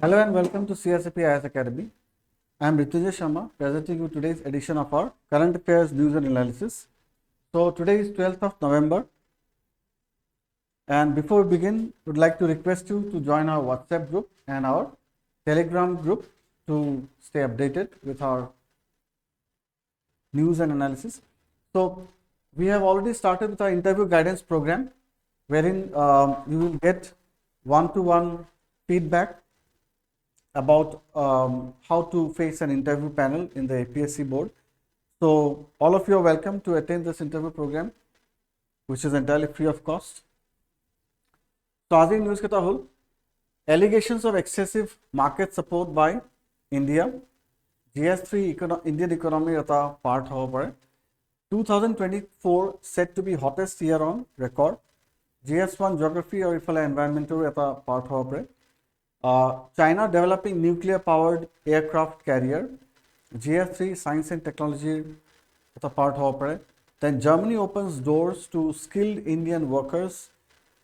Hello and welcome to CSAP IS Academy. I am Rityunjay Sharma presenting you today's edition of our current affairs news and analysis. So today is 12th of November, and before we begin, would like to request you to join our WhatsApp group and our Telegram group to stay updated with our news and analysis. So we have already started with our interview guidance program, wherein you will get one-to-one feedback about how to face an interview panel in the APSC board. So all of you are welcome to attend this interview program, which is entirely free of cost. So आज news केता होल allegations of excessive market support by India, GS3 Indian economy eta part hobo pare. 2024 said to be hottest year on record. GS1 geography or ifale environmental eta part hobo pare. China developing nuclear powered aircraft carrier, GS3 science and technology eta part hobo pare. Then Germany opens doors to skilled Indian workers,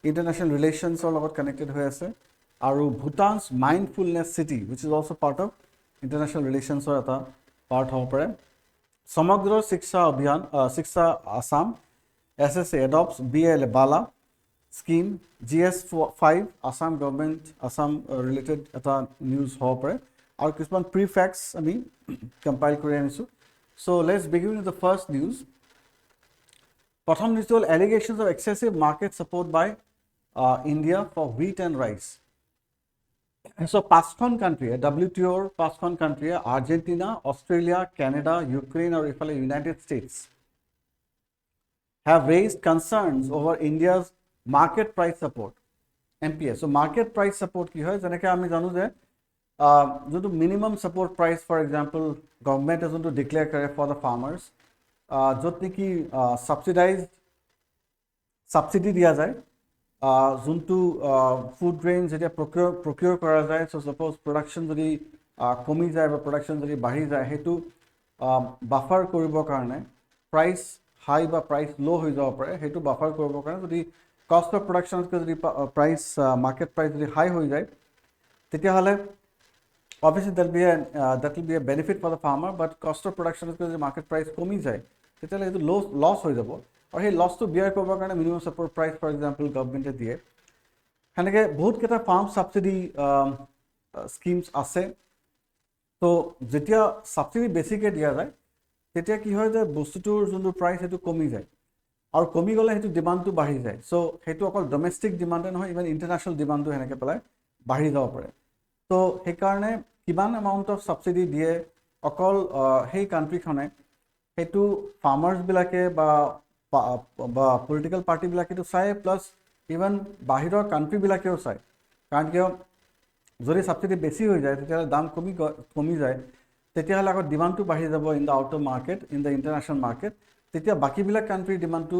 international relations all about connected hoye ase. Aru Bhutan's mindfulness city, which is also part of international relations or eta part hobo pare. Samagra Shiksha Abhiyan, Shiksha Assam, SSA adopts BA Bala scheme, GS5 Assam government Assam related eta news hobo pare. Aru kisman prefacts ami compile kori anisu. So let's begin with the first news. Pratham news hol allegations of excessive market support by India for wheat and rice. So পাঁচখন country, WTO পাঁচখন country, Argentina, Australia, Canada, Ukraine or ifale United States have raised concerns over India's market price support, MPS. So market price support ki hoy jeneke ami janu je joto minimum support price, for example government has to declare kare for the farmers, jot niki subsidy diya jay যোনটো food grain যেতিয়া প্ৰকিউৰ কৰা যায়. চ' suppose production যদি কমি যায় বা production যদি বাঢ়ি যায়, সেইটো বাফাৰ কৰিবৰ কাৰণে প্ৰাইচ হাই বা প্ৰাইচ ল' হৈ যাব পাৰে. সেইটো বাফাৰ কৰিবৰ কাৰণে যদি কষ্ট অফ প্ৰডাকশ্যনতকৈ যদি প্ৰাইচ মাৰ্কেট প্ৰাইচ যদি হাই হৈ যায়, তেতিয়াহ'লে obviously that will be a benefit for the farmer. But cost of প্ৰডাকশ্যনতকৈ যদি মাৰ্কেট প্ৰাইচ কমি যায়, তেতিয়াহ'লে সেইটো লছ হৈ যাব. আৰু সেই লছটো বিয়াৰ কৰিবৰ কাৰণে minimum support price for example গভৰ্ণমেণ্টে দিয়ে. সেনেকৈ বহুতকেইটা ফাৰ্ম ছাবচিডি স্কিমছ আছে. তো যেতিয়া ছাবচিডি বেছিকৈ দিয়া যায়, তেতিয়া কি হয় যে বস্তুটোৰ যোনটো প্ৰাইচ সেইটো কমি যায়, আৰু কমি গ'লে সেইটো ডিমাণ্ডটো বাঢ়ি যায়. চ' সেইটো অকল ডমেষ্টিক ডিমাণ্ডে নহয়, ইভেন ইণ্টাৰনেশ্যনেল ডিমাণ্ডটো সেনেকৈ পেলাই বাঢ়ি যাব পাৰে. তো সেইকাৰণে কিমান এমাউণ্ট অফ ছাবচিডি দিয়ে অকল সেই কাণ্ট্ৰিখনে সেইটো ফাৰ্মাৰ্ছবিলাকে বা পলিটিকেল পাৰ্টিবিলাকেতো চায়, প্লাছ ইভেন বাহিৰৰ কাণ্ট্ৰিবিলাকেও চায়. কাৰণ কিয় যদি ছাবচিডি বেছি হৈ যায়, তেতিয়াহ'লে দাম কমি যায়, তেতিয়াহ'লে আকৌ ডিমাণ্ডটো বাঢ়ি যাব in the outer market, in the international market. তেতিয়া বাকীবিলাক কাণ্ট্ৰিৰ ডিমাণ্ডটো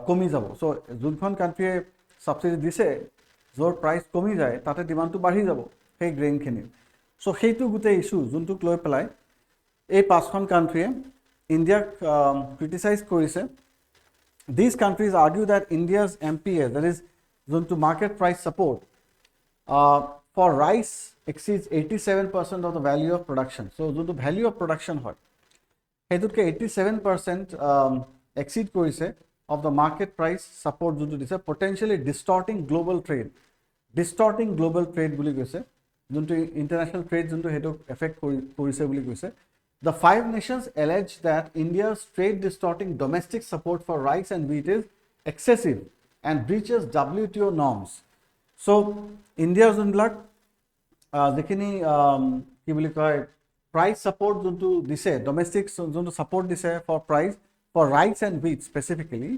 কমি যাব. চ' যোনখন কাণ্ট্ৰিয়ে ছাবচিডি দিছে, য'ৰ প্ৰাইচ কমি যায়, তাতে ডিমাণ্ডটো বাঢ়ি যাব সেই গ্ৰেইনখিনিৰ. চ' সেইটো গোটেই ইছ্যু যোনটোক লৈ পেলাই এই পাঁচখন কাণ্ট্ৰিয়ে ইণ্ডিয়াক ক্ৰিটিচাইজ কৰিছে. These countries argue that India's MPS, that is, to market price support for rice exceeds 87% of the value of production. So, the value of production hoy, heitutke 87% exceed korise of the market price support jonto dise, potentially distorting global trade. Distorting global trade buli koise, jonto international trade jonto hetu affect korise buli koise. The five nations allege that India's trade distorting domestic support for rice and wheat is excessive and breaches WTO norms. So, India's unblock jekhini ki boli koy price support jonto dise, domestic jonto support dise for price for rice and wheat specifically,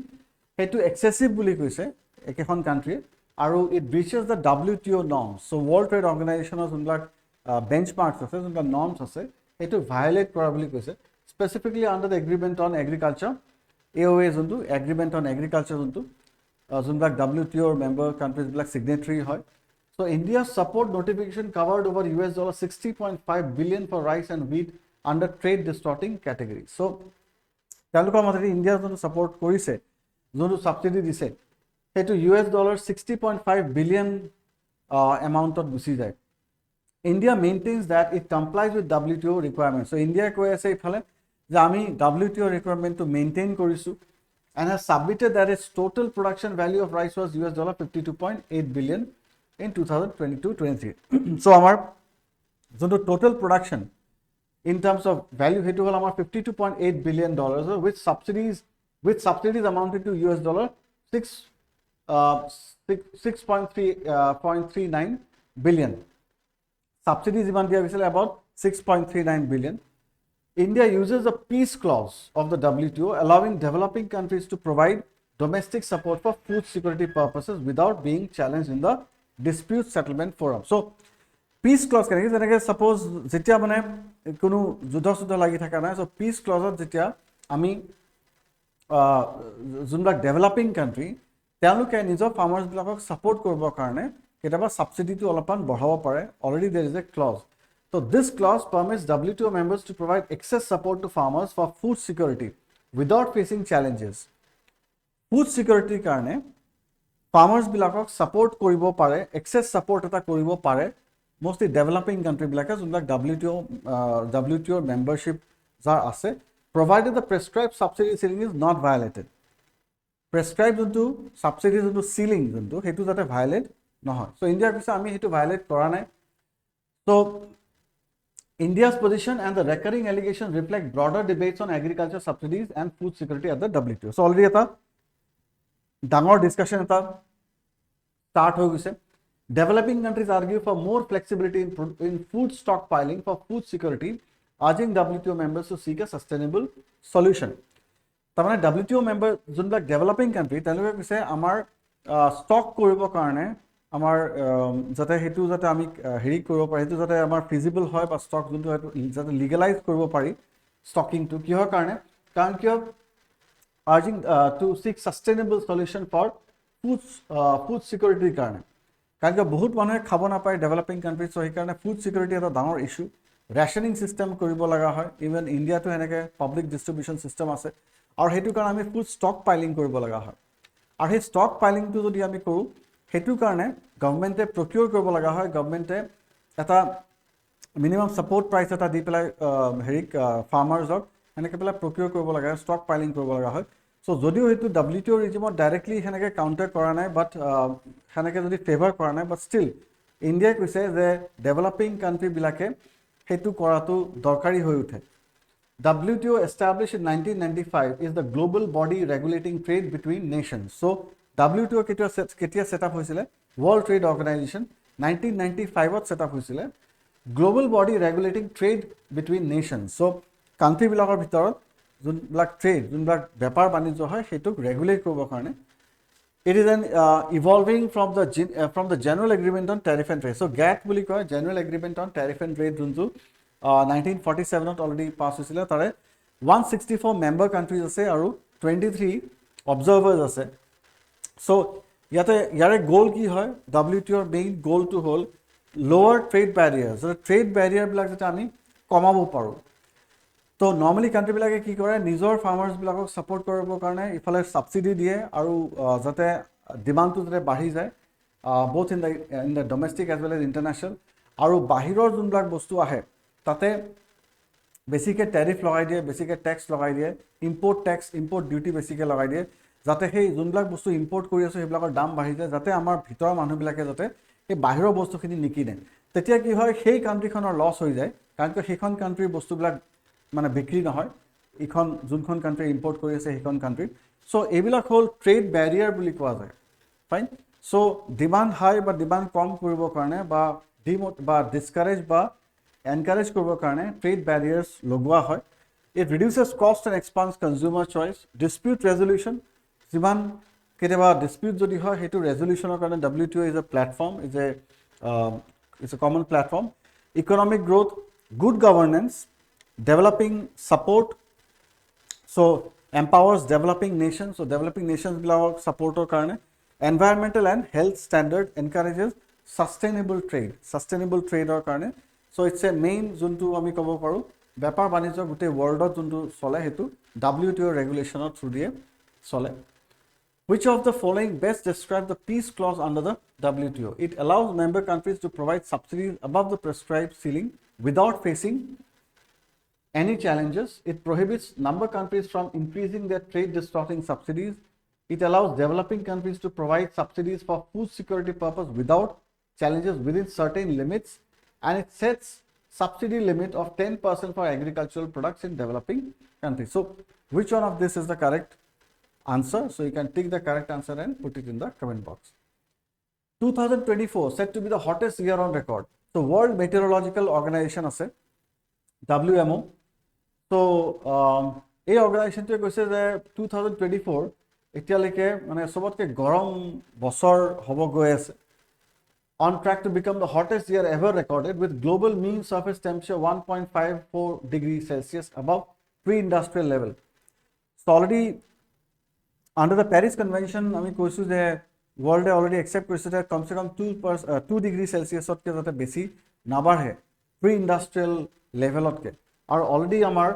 hetu excessive boli koise ekekhon country, aru it breaches the WTO norms. So, World Trade Organization unblock benchmarks ase, unblock norms ase, সেইটো violate কৰা বুলি কৈছে, specifically under the agreement on agriculture, AOA যোনটো agreement on agriculture যোনবিলাক WTOৰ member কাণ্ট্ৰিজবিলাক signatory হয়. So' ইণ্ডিয়াৰ support notification covered over $60.5 billion for rice and wheat under trade distorting category. So' তেওঁলোকৰ মতে ইণ্ডিয়াৰ যোনটো ছাপৰ্ট কৰিছে, যোনটো ছাবচিডি দিছে, সেইটো $60.5 billion এমাউণ্টত গুচি যায় India maintains that it complies with WTO requirements. So India কৈ আছে ইফালে যে আমি WTO requirement to maintain কৰিছো and has submitted that its total production value of rice was $52.8 billion in 2022-23. So our total production in terms of value hetu hol amar $52.8 billion with subsidies amounted to $6.39 billion. Subsidies about 6.39 billion. India uses a peace clause of the WTO allowing developing countries to provide domestic support for food security purposes without being challenged in the dispute settlement forum. So peace clause can you suppose jetia mane kono judha lagi thaka na so peace clause jetia ami junba developing country তেওঁলোকে নিজৰ ফাৰ্মাৰ্স বিলাকক support কৰিবৰ কাৰণে কেতিয়াবা সাবসিডিটো অলপমান বঢ়াব পাৰে already there is a clause. So this clause permits WTO members to provide excess support to farmers for food security without facing challenges. Food security karone farmers bilakok support koribo pare excess support eta koribo pare mostly developing country bilaka junlak WTO membership jar ase provided the prescribed subsidy ceiling is not violated. Prescribed juntu subsidy juntu ceiling juntu hetu jate violate nohoy. So India kise ami hetu violate kora nai. So India's position and the recurring allegations reflect broader debates on agriculture subsidies and food security at the WTO. So already eta dangor discussion eta start ho gise. Developing countries argue for more flexibility in food stockpiling for food security, urging WTO members to seek a sustainable solution. Tamane WTO member junlak developing country teloke kise amar stock koribo karone আমার যাতে হেতু যাতে আমি হেৰি কৰিব পাৰি হেতু যাতে আমাৰ ফিজিবল হয় বা ষ্টক যোনটো যাতে লিগেলাইজ কৰিব পাৰি ষ্টকিং টু কিহৰ কাৰণে কাৰণ কিয় urging to seek sustainable solution for food সিকিউৰিটিৰ কাৰণে কাৰণ কিয় বহুত মানুহে খাব নাপায় ডেভেলপিং কান্ট্ৰিজ সো সেইকাৰণে ফুড সিকিউৰিটি এটা ডাঙৰ ইস্যু ৰেশনিং সিস্টেম কৰিব লগা হয় ইভেন ইণ্ডিয়াটো এনেকৈ পাব্লিক ডিস্ট্ৰিবিউশন সিস্টেম আছে আৰু হেতু কাৰণে আমি ফুড ষ্টক পাইলিং কৰিব লগা হয় আৰু সেই ষ্টক পাইলিংটো যদি আমি কৰো হেতু কাৰণে গভৰ্নমেন্টে প্ৰকিউৰ কৰিব লগা হয় গভৰ্নমেন্টে এটা মিনিমাম সাপোৰ্ট প্ৰাইস এটা দি পেলাই হেৰিক ফাৰ্মাৰ্সক এনেকৈ পেলাই প্ৰকিউৰ কৰিব লগা হয় ষ্টক পাইলিং কৰিব লগা হয় সো যদিও হেতু WTO ৰিজিমত ডাইৰেক্টলি হেনেকৈ কাউন্টাৰ কৰা নাই বাট হেনেকৈ যদি ফেভাৰ কৰা নাই বাট ষ্টিল ইণ্ডিয়াই কৈছে যে ডেভেলপিং কান্ট্ৰি বিলাকে হেতু কৰাটো দৰকাৰী হৈ উঠে WTO established in 1995 is the global body regulating trade between nations. So WTO ketia set up hoisile World Trade Organization 1995 set up hoisile global body regulating trade between nations. So country bilakor bhitorot jun blak trade jun blak byapar banijyo hoy hetuk regulate korbo karone it is an evolving from the general agreement on tariff and trade. So GATT buli koy general agreement on tariff and trade junju 1947 to already pass hoisile tare 164 member countries ase aru 23 observers ase. So yare goal ki hoy WTO main goal to hold lower trade barriers. So trade barrier bilak jata ami komabo paru to normally country bilake ki kore nijor farmers bilakok support koribo karone ifale subsidy die aru jate demand to jate bahi jay both in the domestic as well as international aru bahiror jun bilak bostu ahe tate বেসিকে tariff লগাই দিয়ে বেসিকে tax লগাই দিয়ে import duty বেসিকে লগাই দিয়ে যাতে সেই যোনবিলাক বস্তু ইম্পোর্ট কৰি আছে সেইবিলাকৰ দাম বাঢ়ি যায় যাতে আমাৰ ভিতৰৰ মানুহবিলাকে যাতে এই বাহিৰৰ বস্তুখিনি নিকিনে তেতিয়া কি হয় সেই কান্ট্ৰিখনৰ লছ হৈ যায় কাৰণ সেইখন কান্ট্ৰিৰ বস্তুবিলাক মানে বিক্ৰী নহয় ইখন যোনখন কান্ট্ৰি ইম্পোৰ্ট কৰি আছে সেইখন কান্ট্ৰি সো এইবিলাক হল ট্ৰেড ব্যাৰিয়াৰ বুলি কোৱা যায় ফাইন সো ডিমান্ড হাই বা ডিমান্ড কম কৰিবৰ কাৰণে বা ডিসকাৰেজ বা encourage korbo karone trade barriers logwa hoy it reduces cost and expands consumer choice dispute resolution jiman keteba dispute jodi hoy hetu resolution or karone WTO is a platform it's a common platform economic growth good governance developing support so empowers developing nations so developing nations bilak support or karone environmental and health standard encourages sustainable trade or karone. So it's a main juntu ami kobo paru byapar banijyo gute world juntu chole hetu WTO regulation through die chole Which of the following best describe the peace clause under the WTO? It allows member countries to provide subsidies above the prescribed ceiling without facing any challenges. It prohibits member countries from increasing their trade distorting subsidies. It allows developing countries to provide subsidies for food security purpose without challenges within certain limits, and it sets subsidy limit of 10% for agricultural products in developing countries. So which one of this is the correct answer? So you can take the correct answer and put it in the comment box. 2024 said to be the hottest year on record. So World Meteorological Organization ase WMO. So এই অৰ্গেনাইজেশ্যনটোৱে কৈছে যে 2024 এতিয়ালৈকে মানে সবতকে গৰম বছৰ হ'ব গৈ আছে, on track to become the hottest year ever recorded with global mean surface temperature 1.54 degrees Celsius above pre-industrial level. So already under the Paris Convention আমি কৈছো যে world already accept কৰিছে যে কমসে কম 2 ডিগ্ৰী সেলসিয়াসতকে যাতে বেছি নাবাঢ়ে pre-industrial levelতকে, আৰু অলৰেডি আমাৰ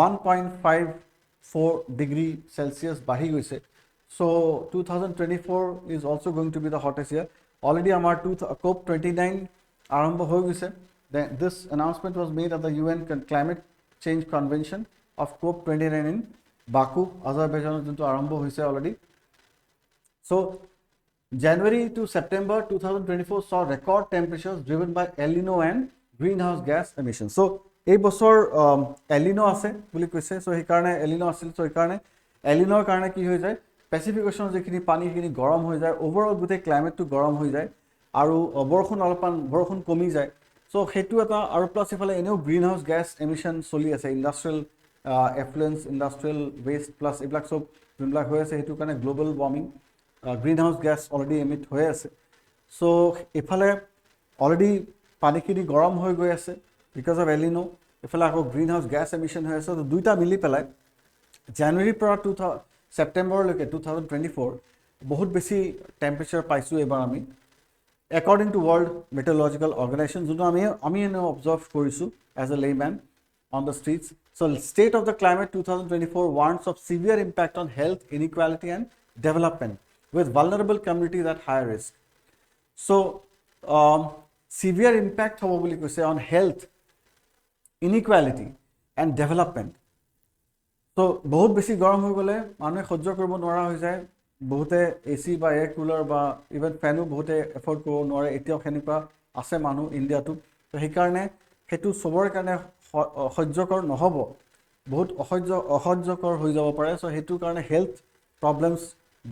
1.54 ডিগ্ৰী সেলসিয়াস বাঢ়ি গৈছে. So 2024 is also going to be the hottest year. Already our COP29 arambho hoy gise. This announcement was made at the UN Climate Change Convention of COP29 in Baku, Azerbaijan junto arambho hoise already. So January to September 2024 saw record temperatures driven by El Nino and greenhouse gas emissions. So ei bochor El Nino ase boli koise. So he karone El Nino asil, so he karone El Nino karone ki hoy jay Pacific Ocean যেখিনি পানীখিনি গৰম হৈ যায়, overall গোটেই ক্লাইমেটটো গৰম হৈ যায় আৰু বৰষুণ অলপমান বৰষুণ কমি যায়. সো সেইটো এটা, আৰু প্লাছ ইফালে এনেও গ্ৰীণ হাউচ গেছ এমিশ্যন চলি আছে, ইণ্ডাষ্ট্ৰিয়েল এফ্লুৱেঞ্চ, ইণ্ডাষ্ট্ৰিয়েল ৱেষ্ট প্লাছ এইবিলাক চব যোনবিলাক হৈ আছে, সেইটো কাৰণে global warming, green house gas already emit হৈ আছে. সো ইফালে অলৰেডি পানীখিনি গৰম হৈ গৈ আছে বিকজ অফ এল নিনো, ইফালে আকৌ গ্ৰীণ হাউচ গেছ এমিশ্যন হৈ আছে. দুইটা মিলি পেলাই জানুৱাৰীৰ পৰা সেপ্টেম্বৰলৈকে 2024 বহুত বেছি টেম্পাৰেচাৰ পাইছোঁ এবাৰ আমি, according to World Meteorological Organization, যোনটো আমি এনে অবজাৰ্ভ কৰিছোঁ as a layman on the streets. So State of the Climate 2024 warns of severe impact on health inequality and development with vulnerable communities at higher risk. So severe impact হ'ব বুলি কৈছে on health inequality and development. তো বহুত বেছি গৰম হৈ গ'লে মানুহে সহ্য কৰিব নোৱাৰা হৈ যায়, বহুতে এচি বা এয়াৰ কুলাৰ বা ইভেন ফেনো বহুতে এফৰ্ড কৰিব নোৱাৰে. এতিয়াও সেনেকুৱা আছে মানুহ ইণ্ডিয়াটো. তো সেইকাৰণে সেইটো চবৰে কাৰণে সহ্যকৰ নহ'ব, বহুত অসহ্যকৰ হৈ যাব পাৰে. চ' সেইটো কাৰণে হেল্থ প্ৰব্লেমছ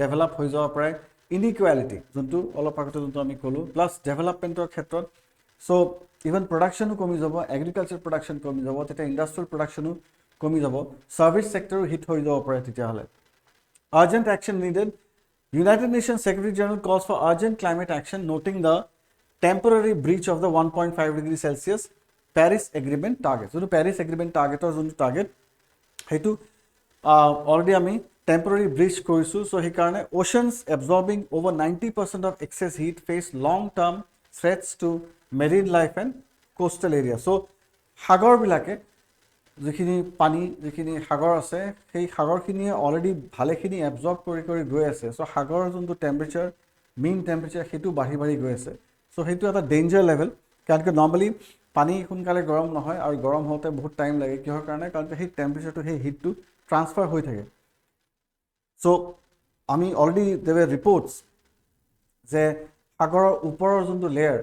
ডেভেলপ হৈ যাব পাৰে, ইনইকুৱেলিটি যোনটো অলপ আগতে যোনটো আমি ক'লোঁ, প্লাছ ডেভেলপমেণ্টৰ ক্ষেত্ৰত. চ' ইভেন প্ৰডাকশ্যনো কমি যাব, এগ্ৰিকালচাৰ প্ৰডাকশ্যন কমি যাব, তেতিয়া ইণ্ডাষ্ট্ৰিয়েল প্ৰডাকশ্যনো কমি যাব, সাৰ্ভিস সেক্টৰো হিট হৈ যাব পাৰে তেতিয়াহ'লে. Urgent action needed. United Nations Secretary General calls for urgent climate action, noting the temporary breach of the 1.5 degree Celsius Paris Agreement target. So Paris Agreement target or যোনটো target সেইটো already আমি temporary breach কৰিছোঁ. So সেইকাৰণে oceans absorbing over 90% of excess heat face long-term threats to marine life and coastal area. So সাগৰবিলাকে যিখিনি পানী, যিখিনি সাগৰ আছে, সেই সাগৰখিনিয়ে অলৰেডি ভালেখিনি এবজৰ্ব কৰি গৈ আছে. চ' সাগৰৰ যোনটো টেম্পাৰেচাৰ, মেইন টেম্পাৰেচাৰ, সেইটো বাঢ়ি গৈ আছে. চ' সেইটো এটা ডেঞ্জাৰ লেভেল, কাৰণ কি নৰ্মেলি পানী সোনকালে গৰম নহয় আৰু গৰম হওঁতে বহুত টাইম লাগে. কিহৰ কাৰণে? কাৰণ সেই টেম্পাৰেচাৰটো, সেই হিটটো ট্ৰান্সফাৰ হৈ থাকে. চ' আমি অলৰেডি দেৱ ৰিপৰ্টছ যে সাগৰৰ ওপৰৰ যোনটো লেয়াৰ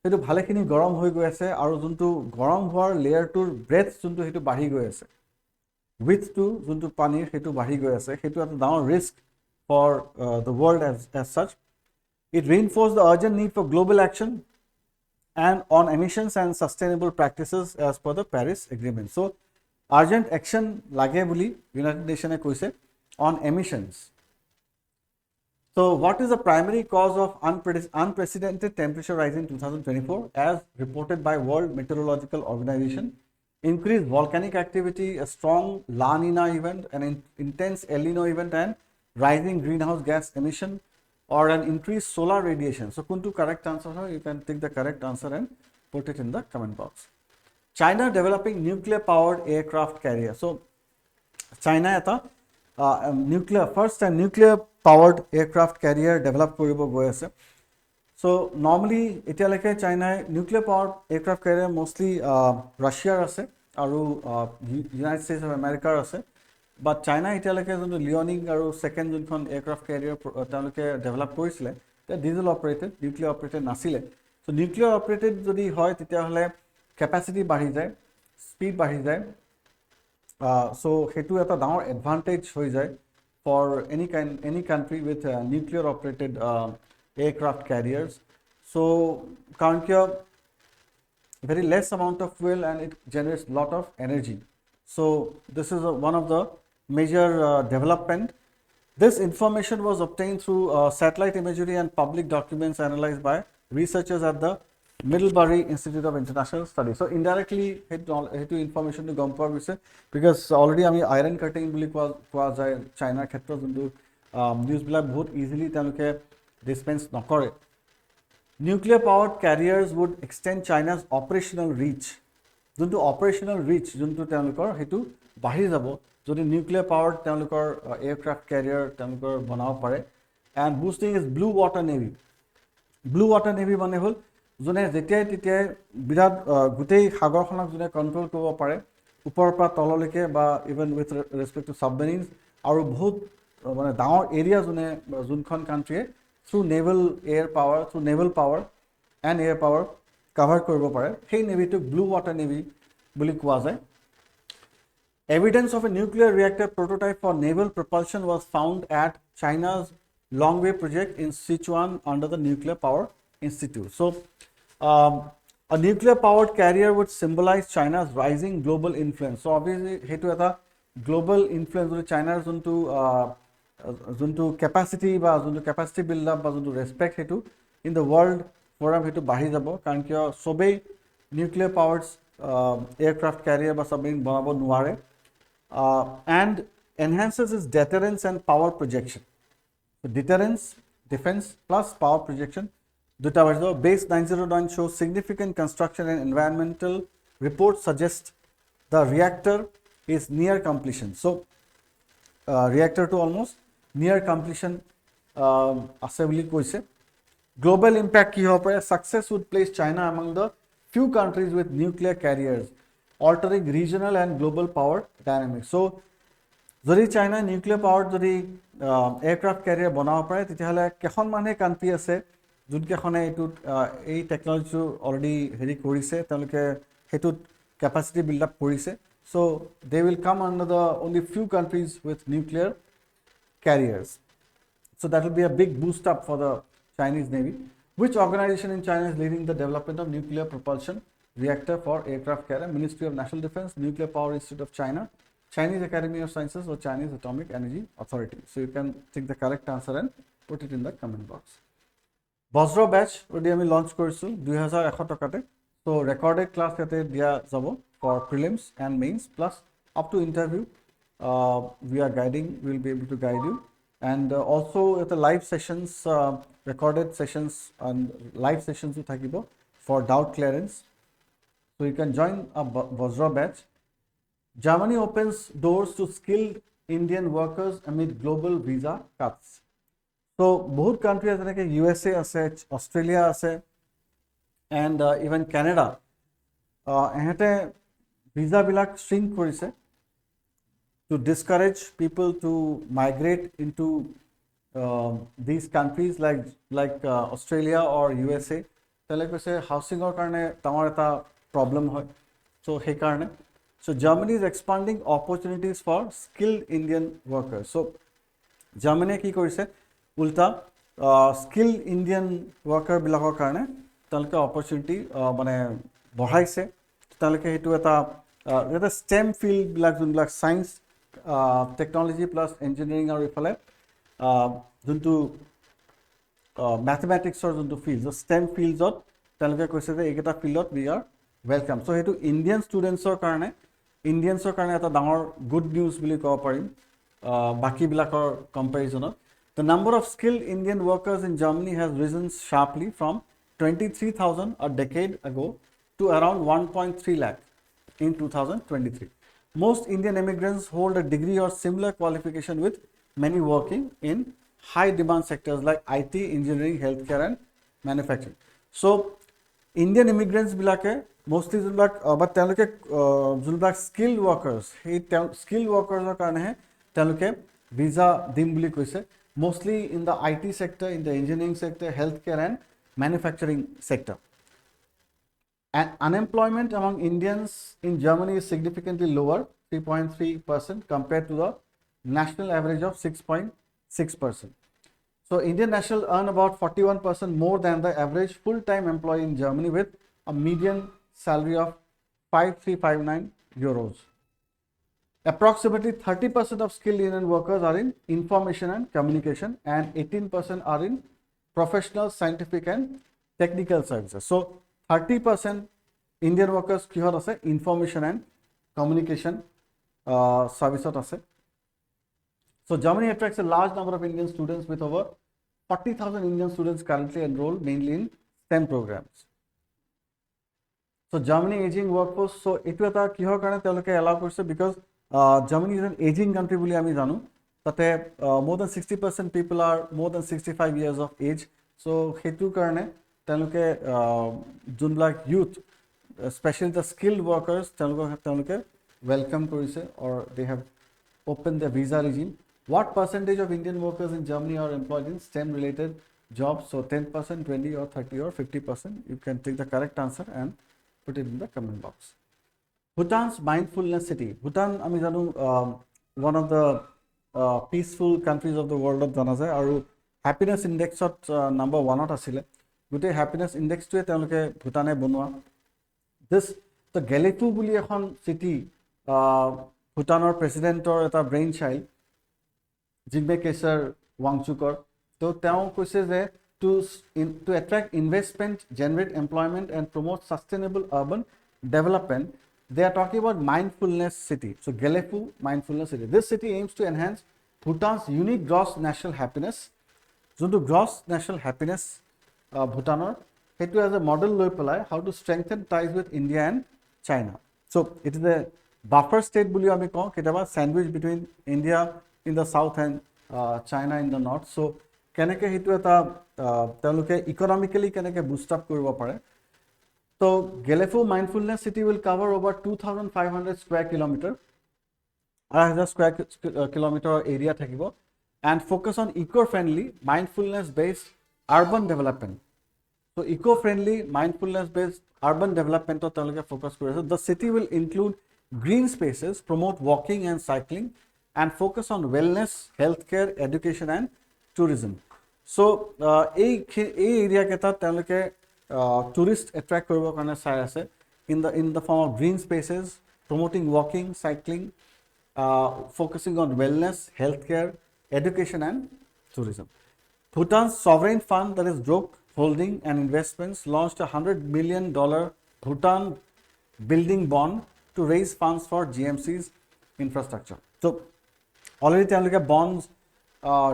সেইটো ভালেখিনি গৰম হৈ গৈ আছে, আৰু যোনটো গৰম হোৱাৰ লেয়াৰটোৰ ব্ৰেথ যোনটো সেইটো বাঢ়ি গৈ আছে, উইথটো যোনটো পানীৰ সেইটো বাঢ়ি গৈ আছে. সেইটো এটা ডাঙৰ risk for the world as such. It reinforce the urgent need for global action and on emissions and sustainable practices as per the Paris agreement. So' urgent action লাগে বুলি ইউনাইটেড নেশ্যনে কৈছে on emissions. So what is the primary cause of unprecedented temperature rise in 2024 as reported by World Meteorological Organization? Increased volcanic activity, a strong La Nina event, an intense El Nino event, and rising greenhouse gas emission, or an increased solar radiation. So kuntu correct answer, you can take the correct answer and put it in the comment box. China developing nuclear powered aircraft carrier. So China eta first time nuclear powered aircraft carrier develop কৰিব গৈ আছে। So' normally এতিয়ালৈকে চাইনাই nuclear power aircraft carrier mostly ৰাছিয়াৰ আছে আৰু United states of আমেৰিকাৰ আছে। বাট চাইনা এতিয়ালৈকে যোনটো লিঅনিং আৰু ছেকেণ্ড যোনখন এয়াৰক্ৰাফ্ট কেৰিয়াৰ তেওঁলোকে ডেভেলপ কৰিছিলে, ডিজেল অপাৰেটেড, নিউক্লিয়াৰ অপাৰেটেড নাছিলে। চ' নিউক্লিয়াৰ অপাৰেটেড যদি হয় তেতিয়াহ'লে কেপাচিটি বাঢ়ি যায়, স্পীড বাঢ়ি যায়। চ' সেইটো এটা ডাঙৰ এডভান্টেজ হৈ যায় for any country with nuclear operated aircraft carriers. So কাৰণ কিয় very less amount of fuel and it generates lot of energy. So this is one of the major development. This information was obtained through satellite imagery and public documents analyzed by researchers at the Middlebury Institute of International Studies. So indirectly সেইটো information to গম পোৱা গৈছে, because already আমি iron cutting বুলি কোৱা যায় চাইনাৰ ক্ষেত্ৰত, যোনটো নিউজবিলাক বহুত ইজিলি তেওঁলোকে dispense নকৰে। Nuclear powered carriers would extend China's operational reach. যোনটো operational reach যোনটো তেওঁলোকৰ সেইটো বাঢ়ি যাব যদি nuclear powered তেওঁলোকৰ aircraft carrier তেওঁলোকৰ বনাব পাৰে। And boosting is blue water navy. Blue water navy মানে হ'ল যোনে যেতিয়াই তেতিয়াই বিৰাট গোটেই সাগৰখনক যোনে কণ্ট্ৰল কৰিব পাৰে ওপৰৰ পৰা তললৈকে, বা ইভেন উইথ ৰেচপেক্ট টু ছাবমেৰিনছ, আৰু বহুত মানে ডাঙৰ এৰিয়া যোনখন কাণ্ট্ৰিয়ে through naval power and air power cover কৰিব পাৰে, সেই নেভিটোক ব্লু ৱাটাৰ নেভি বুলি কোৱা যায়। Evidence of a nuclear reactor prototype for naval propulsion was found at China's Longway project in Sichuan under the Nuclear Power Institute. So a nuclear powered carrier would symbolize China's rising global influence. So obviously সেইটো এটা global influence বুলি চাইনাৰ যোনটো capacity বা যোনটো capacity build up বা যোনটো respect সেইটো ইন দ্য ৱৰ্ল্ড ফ'ৰাম সেইটো বাঢ়ি যাব। কাৰণ কিয় চবেই নিউক্লিয়াৰ পাৱাৰ্ড এয়াৰক্ৰাফ্ট কেৰিয়াৰ বা ছাবমেৰিন বনাব নোৱাৰে। And enhances is deterrence and power projection. Deterrence, defence plus power projection দুটা বাঢ়ি যাব। বেছ 909 shows significant construction and environmental reports suggest the reactor is near completion. So reactor to almost near completion আছে বুলি কৈছে। Global impact কি হ'ব পাৰে? Success would place China among the few countries with nuclear carriers, altering regional and global power dynamics. So যদি China nuclear পাৱাৰত যদি aircraft career বনাব পাৰে তেতিয়াহ'লে কেইখনমানহে কাণ্ট্ৰি আছে যোনকেইখনে এইটোত এই টেকন'লজিটো অলৰেডি হেৰি কৰিছে, তেওঁলোকে সেইটোত কেপাচিটি বিল্ড আপ কৰিছে। So they will come under the only few countries with nuclear carriers. So that will be a big boost up for the Chinese Navy. Which organization in China is leading the development of nuclear propulsion reactor for aircraft carrier? Ministry of National Defense, Nuclear Power Institute of China, Chinese Academy of Sciences, or Chinese Atomic Energy Authority. So you can take the correct answer and put it in the comment box. VAJRA batch already আমি launch কৰিছোঁ 2100 টকাতে। So recorded class ইয়াতে দিয়া যাব for prelims and mains plus up to interview. We are guiding, we will be able to guide you. And also the live sessions, recorded sessions and live sessions will থাকিব for doubt clearance. So you can join a VAJRA batch. Germany opens doors to skilled Indian workers amid global visa cuts. So বহুত country আছে যেনেকৈ USA আছে, Australia আছে, and even Canada. এহেঁতে ভিসাবিলাক shrink কৰিছে to discourage people to migrate into these countries like Australia or USA. তেওঁলোকে কৈছে হাউচিঙৰ কাৰণে ডাঙৰ এটা প্ৰব্লেম হয়। So সেইকাৰণে so Germany is expanding opportunities for skilled Indian workers. So Germany কি কৰিছে উল্টা skilled Indian worker বিলাকৰ কাৰণে তেওঁলোকে opportunity মানে বঢ়াইছে। তেওঁলোকে সেইটো এটা STEM field বিলাক যোনবিলাক সায়েন্স টেকনলজি প্লাছ ইঞ্জিনিয়াৰিং আৰু ইফালে যোনটো মেথমেটিক্সৰ যোনটো ফিল্ড STEM ফিল্ডছত তেওঁলোকে কৈছে যে এইকেইটা ফিল্ডত উই আৰ ৱেলকাম। চ' সেইটো ইণ্ডিয়ান ষ্টুডেণ্টছৰ কাৰণে এটা ডাঙৰ গুড নিউজ বুলি ক'ব পাৰিম বাকীবিলাকৰ কম্পেৰিজনত। The number of skilled Indian workers in Germany has risen sharply from 23,000 a decade ago to around 1.3 lakh in 2023. Most Indian immigrants hold a degree or similar qualification, with many working in high demand sectors like IT, engineering, healthcare and manufacturing. So Indian immigrants bilake mostly but skilled workers, skilled workers visa dim buli koise, mostly in the IT sector, in the engineering sector, healthcare and manufacturing sector. And unemployment among Indians in Germany is significantly lower, 3.3% compared to the national average of 6.6%. So Indian nationals earn about 41% more than the average full-time employee in Germany, with a median salary of 5,359 euros. Approximately 30% of skilled Indian workers are in information and communication, and 18% are in professional, scientific and technical services. So 30% Indian workers kihot ase information and communication services ase. So Germany attracts a large number of Indian students, with over 40,000 Indian students currently enrolled mainly in STEM programs. So Germany aging workforce, so etu eta kihor karone teloke allow korse, because Germany is an aging country boli ami janu. Tate more than 60% people are more than 65 years of age. So hetu karone teloke junblak youth, especially the skilled workers, teloke welcome korise, or they have opened the visa regime. What percentage of Indian workers in Germany are employed in STEM related jobs? So 10%, 20 or 30 or 50%. You can take the correct answer and put it in the comment box. Bhutan's mindfulness city. Bhutan, ami janu, one of the peaceful countries of the world of jana jay, aru happiness index of number 1 ot asile. Gute happiness index to teloke Bhutane bonwa. This the Gelefu buli ekhon city, Bhutanor president or eta brainchild, Jigme Kesar Wangchukor. So teo koise je to attract investment, generate employment and promote sustainable urban development, they are talking about mindfulness city. So Gelefu mindfulness city. This city aims to enhance Bhutan's unique gross national happiness. So to gross national happiness Bhutanor, hetu as a model loi pelai how to strengthen ties with India and China. So it is a buffer state buli ami kau, ketaba sandwich between India in the south and China in the north. So keneke hetu eta teloke economically keneke boost up koribo pare. So Gelefu mindfulness city will cover over 2,500 square kilometer, 1,000 square kilometer area thakibo, and focus on eco-friendly, mindfulness-based urban development. So eco-friendly, mindfulness-based urban development teloke focus koriase. The city will include green spaces, promote walking and cycling, and focus on wellness, healthcare, education and tourism. So ei area keta teloke tourist attract koribo karone sai ase in the form of green spaces, promoting walking, cycling, focusing on wellness, healthcare, education and tourism. Bhutan's sovereign fund, that is Drok Holding and Investments, launched a $100 million Bhutan building bond to raise funds for GMC's infrastructure. So already teloke bonds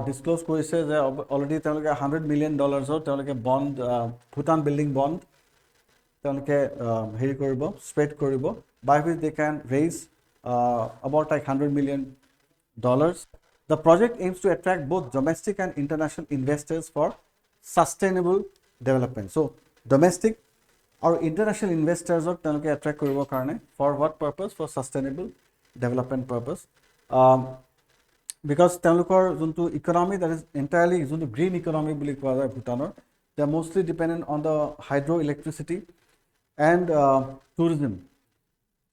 disclose korise je already teloke $100 million or teloke bond Bhutan building bond teloke heri koribo, spread koribo, by which they can raise about like $100 million. The project aims to attract both domestic and international investors for sustainable development. So domestic or international investors are teloke attract koribo karone, for what purpose? For sustainable development purpose. Because telokor juntu economy, that is entirely juntu green economy buli kowa jay Bhutanor, they are mostly dependent on the hydroelectricity and tourism.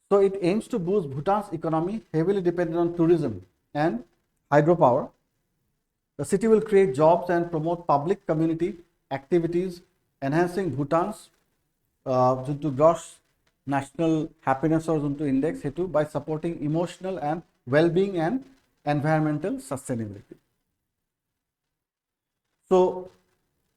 So it aims to boost Bhutan's economy, heavily dependent on tourism and hydropower. The city will create jobs and promote public community activities, enhancing Bhutan's juntu gross national happiness or juntu index hetu by supporting emotional and well-being and environmental sustainability. So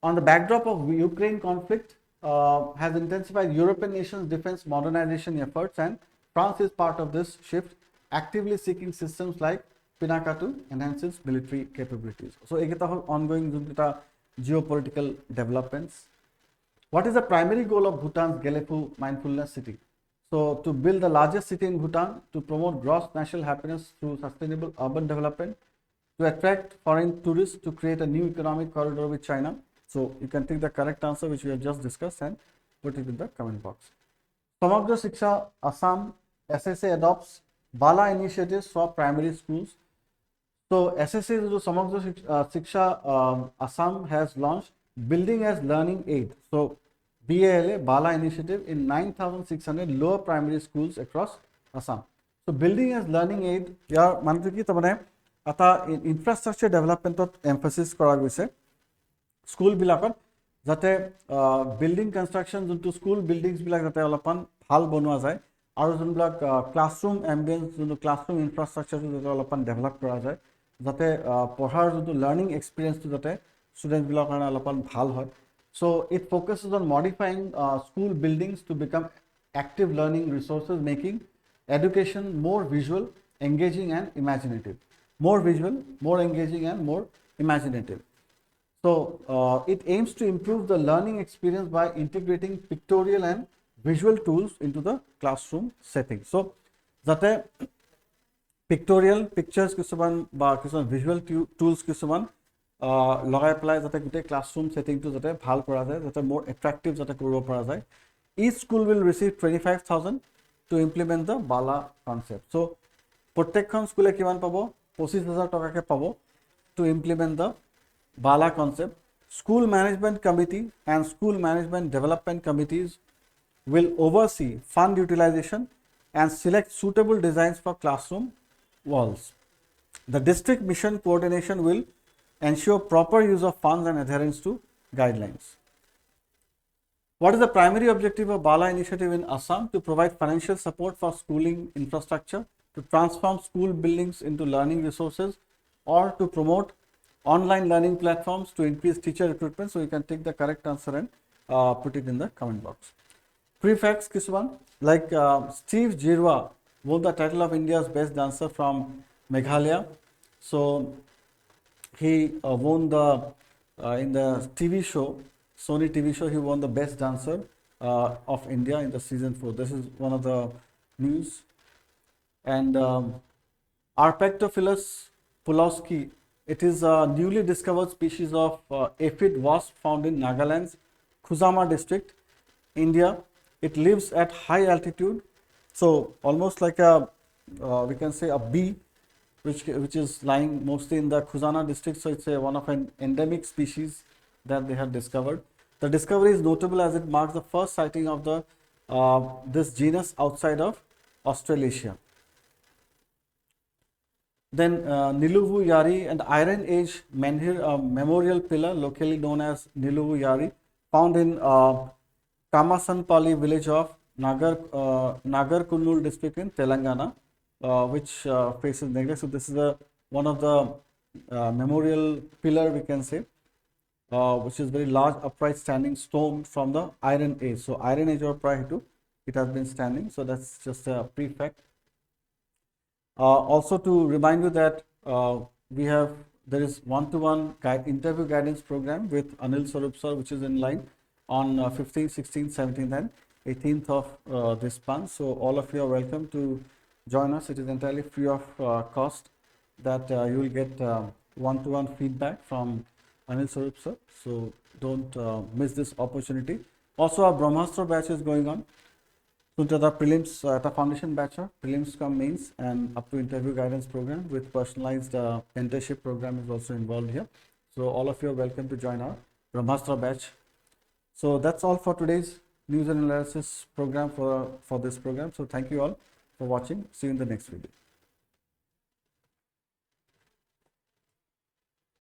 on the backdrop of Ukraine conflict has intensified European nations' defense modernization efforts, and France is part of this shift, actively seeking systems like Pinaka to enhance its military capabilities. So ekita hol ongoing geopolitical developments. What is the primary goal of Bhutan's Gelefu mindfulness city? So to build the largest city in Bhutan, to promote gross national happiness through sustainable urban development, to attract foreign tourists, to create a new economic corridor with China. So you can take the correct answer which we have just discussed and put it in the comment box. Samagra Shiksha Assam SSA adopts Bala initiatives for primary schools. So SSA Samagra Shiksha Assam has launched Building as Learning Aid. So BALA Bala initiative in 9,600 lower primary schools across Assam. So building as learning aid, यार मानते कि तब ने आता infrastructure development तो emphasis करा गया school बिलाकर जाते building construction जोंतो school buildings बिलाक जाते वालापन हाल बनवा जाए और जोन बिलाक classroom ambience जोंतो classroom infrastructure जोंतो वालापन develop करा जाए जाते पढ़ार जोंतो learning experience तो जाते students बिलाकर वालापन हाल है. So it focuses on modifying school buildings to become active learning resources, making education more visual, engaging and imaginative. More visual, more engaging and more imaginative. So it aims to improve the learning experience by integrating pictorial and visual tools into the classroom setting. So jate pictorial pictures কিছুমান বা কিছুমান visual tools কিছুমান লগাই পেলাই যাতে গোটেই classroom সেটিংটো যাতে ভাল কৰা যায় যাতে more attractive যাতে কৰিব পৰা যায়. Each school will receive 25,000 to implement the Bala concept. So প্ৰত্যেকখন স্কুলে কিমান পাব 25,000 টকাকে পাব to implement the Bala concept. School management committee and school management development committees will oversee fund utilization and select suitable designs for classroom walls. The district mission coordination will ensure proper use of funds and adherence to guidelines. What is the primary objective of Bala initiative in Assam? To provide financial support for schooling infrastructure, to transform school buildings into learning resources, or to promote online learning platforms to increase teacher recruitment. So you can take the correct answer and put it in the comment box. Prefacts Kiswan, like Steve Jirwa won the title of India's best dancer from Meghalaya. So he won the in the TV show, Sony TV show, he won the best dancer of India in the season 4. This is one of the news. And Arpectophilus pulowski, it is a newly discovered species of aphid wasp found in Nagaland's Khuzama district, India. It lives at high altitude, so almost like a we can say a bee, which is lying mostly in the Khuzana district. So it's one of an endemic species that they have discovered. The discovery is notable as it marks the first sighting of the this genus outside of Australasia. Then Niluvu Yari and Iron Age menhir memorial pillar, locally known as Niluvu Yari, found in Kamasanpalli village of Nagar Kurnool district in Telangana, which faces Negra. So this is one of the memorial pillar, we can say, which is very large upright standing stone from the Iron Age. So Iron Age or prior to it has been standing. So that's just a prefect. Also to remind you that there is one-to-one interview guidance program with Anil Swarup sir, which is in line on 15th, 16th, 17th and 18th of this month. So all of you are welcome to join us. It is entirely free of cost that you will get one-to-one feedback from Anil Swarup sir. So don't miss this opportunity. Also our Brahmastra batch is going on. So to the prelims, the foundation batch, prelims come mains and up to interview guidance program with personalized mentorship program is also involved here. So all of you are welcome to join our Brahmastra batch. So that's all for today's news and analysis program for this program. So thank you all for watching. See you in the next video.